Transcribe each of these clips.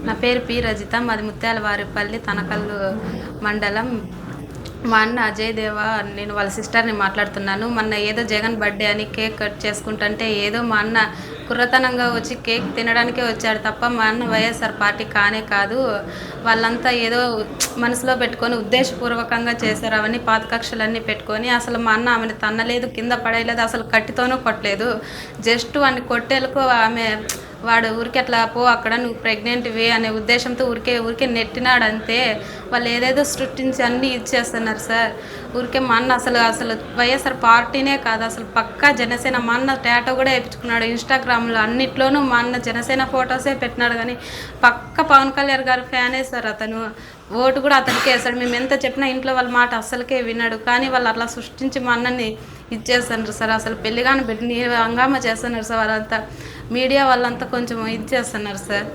నా పేరు పి రజిత. మాది ముత్యాలవారిపల్లి, తనకల్లు మండలం. మా అన్న అజయ్ దేవ, నేను వాళ్ళ సిస్టర్ని మాట్లాడుతున్నాను. మొన్న ఏదో జగన్ బర్త్డే అని కేక్ కట్ చేసుకుంటుంటే ఏదో మా అన్న కుర్రతనంగా వచ్చి కేక్ తినడానికే వచ్చాడు తప్ప మా అన్న వైఎస్ఆర్ పార్టీ కానే కాదు. వాళ్ళంతా ఏదో మనసులో పెట్టుకొని ఉద్దేశపూర్వకంగా చేశారు. అవన్నీ పాత కక్షలన్నీ పెట్టుకొని అసలు మా అన్న ఆమెను తన్నలేదు, కింద పడేయలేదు, అసలు కట్టితోనూ కొట్టలేదు. జస్ట్ వాడిని కొట్టేలకు ఆమె వాడు ఊరికి అట్లా పో, అక్కడ నువ్వు ప్రెగ్నెంట్వి అనే ఉద్దేశంతో ఊరికే నెట్టినాడు అంతే. వాళ్ళు ఏదేదో సృష్టించి అన్నీ ఇచ్చేస్తున్నారు సార్. ఊరికే మా అన్న అసలు వైఎస్ఆర్ పార్టీనే కాదు, అసలు పక్కా జనసేన. మా అన్న టాటో కూడా వేయించుకున్నాడు. ఇన్స్టాగ్రామ్లో అన్నిట్లోనూ మా అన్న జనసేన ఫొటోసే పెట్టినాడు. కానీ పక్క పవన్ కళ్యాణ్ గారు ఫ్యానే సార్ అతను. ఓటు కూడా అతనికే వేస్తాడు. మేము ఎంత చెప్పినా ఇంట్లో వాళ్ళ మాట అస్సలకే విన్నాడు. కానీ వాళ్ళు అట్లా సృష్టించి మా అన్నని ఇచ్చేస్తున్నారు సార్. అసలు పెళ్ళిగాని బిడ్డని హంగామా చేస్తున్నారు సార్. వాళ్ళంతా మీడియా వాళ్ళంతా కొంచెం ఇచ్చేస్తున్నారు సార్.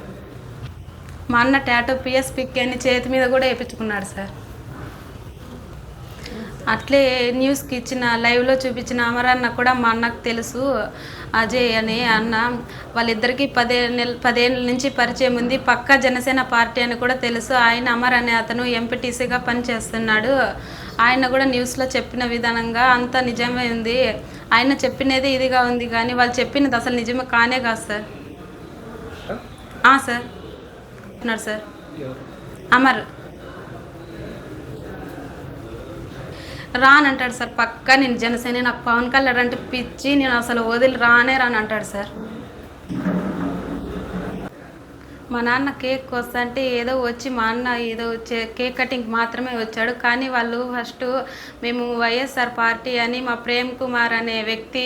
మా అన్న టాటో పిఎస్ పిక్ అని చేతి మీద కూడా వేయించుకున్నాడు సార్. అట్లే న్యూస్కి ఇచ్చిన లైవ్లో చూపించిన అమరన్న కూడా మా అన్నకు తెలుసు. అజయ్ అనే అన్న, వాళ్ళిద్దరికీ 10 ఏళ్ళ నుంచి పరిచయం ఉంది. పక్కా జనసేన పార్టీ అని కూడా తెలుసు. ఆయన అమర్ అనే అతను ఎంపీటీసీగా పనిచేస్తున్నాడు. ఆయన కూడా న్యూస్లో చెప్పిన విధానంగా అంతా నిజమే ఉంది. ఆయన చెప్పినది ఇదిగా ఉంది, కానీ వాళ్ళు చెప్పినది అసలు నిజమే కానే కాదు సార్. సార్ ఉన్నాడు సార్ అమర్. రానంటాడు సార్ పక్కా. నేను జనసేన, నాకు పవన్ కళ్యాణ్ అంటే పిచ్చి, నేను అసలు వదిలి రాని అంటాడు సార్. మా నాన్న కేక్ వస్తుంటే ఏదో వచ్చి మా అన్న ఏదో కేక్ కటింగ్ మాత్రమే వచ్చాడు. కానీ వాళ్ళు ఫస్ట్ మేము వైఎస్ఆర్ పార్టీ అని మా ప్రేమ్ కుమార్ అనే వ్యక్తి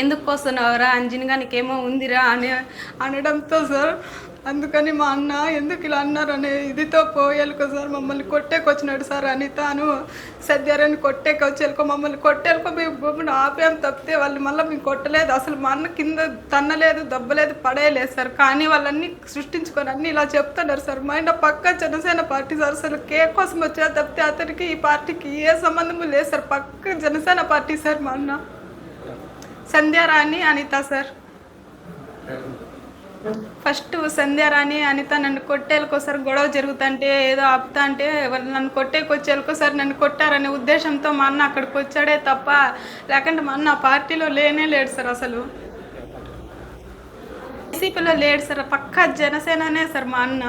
ఎందుకు వస్తున్నావురా అంజనిగా నీకేమో ఉందిరా అని అనడంతో సార్, అందుకని మా అన్న ఎందుకు ఇలా అన్నారు అనే ఇదితో పోయేలుకో సార్ మమ్మల్ని కొట్టేకొచ్చినాడు సార్. అని తాను సద్యారని కొట్టేకొచ్చేలుకో మమ్మల్ని కొట్టేలుకో మేము బొమ్మను ఆపేం తప్పితే వాళ్ళు మళ్ళీ మేము కొట్టలేదు. అసలు మా అన్న కింద తన్నలేదు, దెబ్బలేదు, పడేయలేదు సార్. కానీ వాళ్ళన్నీ సృష్టించుకొని అన్నీ ఇలా చెప్తున్నారు సార్. మా ఆయన పక్కా జనసేన పార్టీ సార్. అసలు కేక్ కోసం వచ్చా తప్పితే అతనికి ఈ పార్టీకి ఏ సంబంధము లేదు సార్. పక్క జనసేన పార్టీ సార్. మా అన్న సంధ్యారాణి అనిత సార్. ఫస్ట్ సంధ్యారాణి అనిత నన్ను కొట్టేళ్ళకోసారి గొడవ జరుగుతుంటే ఏదో ఆపుతా అంటే వాళ్ళు నన్ను కొట్టేకొచ్చేళ్ళకోసారి నన్ను కొట్టారనే ఉద్దేశంతో మా అన్న అక్కడికి వచ్చాడే తప్ప లేకుంటే మా అన్న ఆ పార్టీలో లేడు సార్. అసలు వైసీపీలో లేడు సార్. పక్కా జనసేననే సార్ మా అన్న.